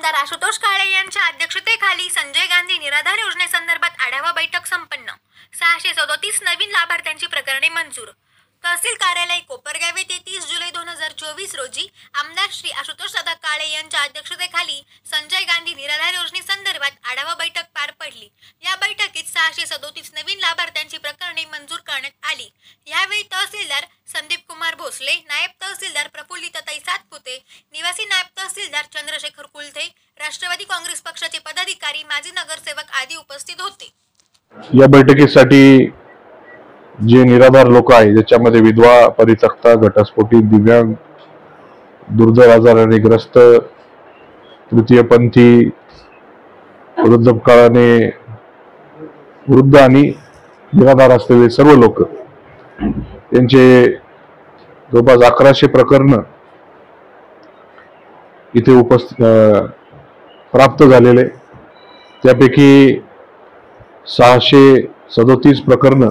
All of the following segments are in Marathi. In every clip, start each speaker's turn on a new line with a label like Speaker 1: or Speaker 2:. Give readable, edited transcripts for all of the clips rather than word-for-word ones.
Speaker 1: आमदार आशुतोष काळे यांच्या अध्यक्षतेखाली संजय गांधी निराधार योजनेसंदर्भात आढावा बैठक संपन्न। 637 नवीन लाभार्थ्यांची प्रकरणे मंजूर। तहसील कार्यालय कोपरगाव येथे 30 जुलै 2024 रोजी आमदार श्री आशुतोष दादा काळे यांच्या अध्यक्षतेखाली संजय गांधी निराधार योजनेसंदर्भात आढावा बैठक पार पडली। या बैठकीत 637 नवीन लाभार्थ्यांची प्रकरणे मंजूर करण्यात आली। यावेळी तहसीलदार संदीप कुमार भोसले, नायब तहसीलदार प्रफुल्लिताताई सातपुते, निवासी नायब तहसीलदार चंद्रशेखर कुलथे, राष्ट्रवादी काँग्रेस पक्षाचे पदाधिकारी, माजी नगरसेवक आदी उपस्थित होते।
Speaker 2: या बैठकीसाठी जे निराधार लोक आहेत, ज्याच्यामध्ये विधवा, परित्यक्ता, घटस्फोटी, दिव्यांग, दुर्धर आजाराने ग्रस्त, तृतीयपंथी, वृद्धकाळाने वृद्ध आणि निराधार असलेले सर्व लोक, त्यांचे जवळपास 1100 प्रकरण इथे प्राप्त झालेले। त्यापैकी 637 प्रकरण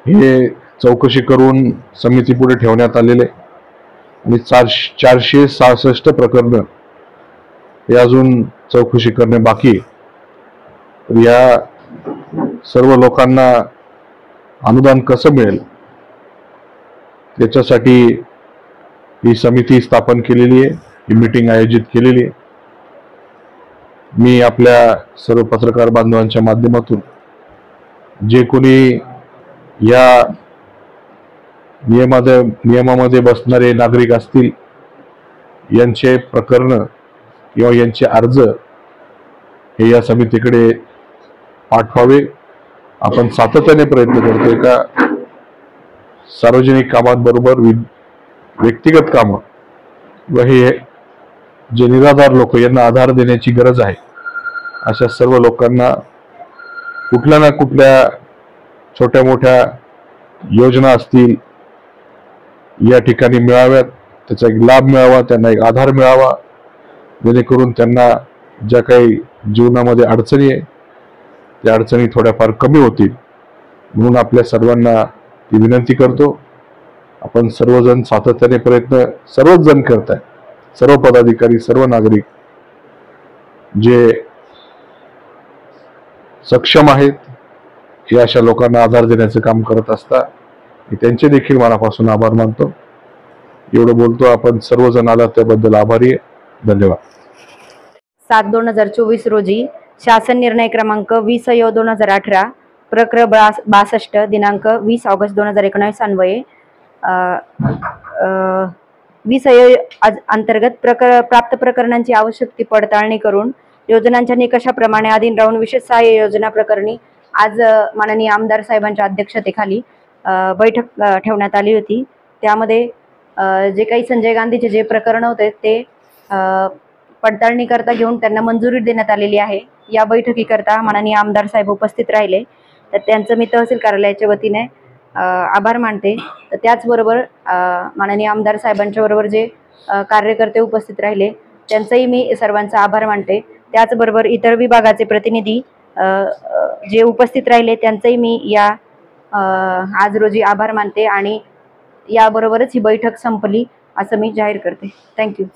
Speaker 2: हे चौकशी करून समितीपुढे ठेवण्यात आलेले आणि 466 प्रकरण हे अजून चौकशी करणे बाकी आहे। या सर्व लोकांना अनुदान कसं मिळेल त्याच्यासाठी ही समिती स्थापन केलेली आहे, ही मीटिंग आयोजित केलेली आहे। मी आपल्या सर्व पत्रकार बांधवांच्या माध्यमातून जे कोणी या नियमामध्ये बसणारे नागरिक असतील, यांचे प्रकरण किंवा यांचे अर्ज हे या समितीकडे पाठवावे। आपण सातत्याने प्रयत्न करतोय का सार्वजनिक कामांबरोबर व्यक्तिगत काम व हे जे निराधार लोक यांना आधार देण्याची गरज आहे, अशा सर्व लोकांना कुठल्या ना कुठल्या छोट्या मोठ्या योजना असतील या ठिकाणी मिळाव्यात, त्याचा एक लाभ मिळावा, त्यांना एक आधार मिळावा, जेणेकरून त्यांना ज्या काही जीवनामध्ये अडचणी आहे त्या अडचणी थोड्याफार कमी होतील। म्हणून आपल्या सर्वांना ती विनंती करतो, आपण सर्वजण सातत्याने प्रयत्न सर्वच जण करत आहे, सर्व पदाधिकारी, सर्व नागरिक जे सक्षम आहेत हे अशा लोकांना आधार देण्याचं काम करत असतात, मी त्यांचे देखील मनापासून आभार मानतो। एवढं बोलतो, आपण सर्वजण आलात त्याबद्दल आभारी आहे। धन्यवाद।
Speaker 3: 7/2024 रोजी शासन निर्णय क्रमांक 20/2018 प्रकरण 62 दिनांक 20 ऑगस्ट 2019 अन्वये 20 अंतर्गत प्राप्त प्रकरणांची आवश्यक ती पडताळणी करून योजनांच्या निकषाप्रमाणे अधीन राहून विशेष सहाय्य योजना प्रकरणी आज माननीय आमदार साहेबांच्या अध्यक्षतेखाली बैठक ठेवण्यात आली होती। त्यामध्ये जे काही संजय गांधीचे जे प्रकरण होते ते पडताळणी करता घेऊन त्यांना मंजुरी देण्यात आलेली आहे। या बैठकीकरता माननीय आमदार साहेब उपस्थित राहिले, तर त्यांचं मी तहसील कार्यालयाच्या वतीने आभार मानते। तर त्याचबरोबर माननीय आमदार साहेबांच्या बरोबर जे कार्यकर्ते उपस्थित राहिले त्यांचाही मी सर्वांचा आभार मानते। त्याचबरोबर इतर विभागाचे प्रतिनिधी जे उपस्थित राहिले त्यांचाही मी या आज रोजी आभार मानते आणि याबरोबरच ही बैठक संपली असं मी जाहीर करते। थँक्यू।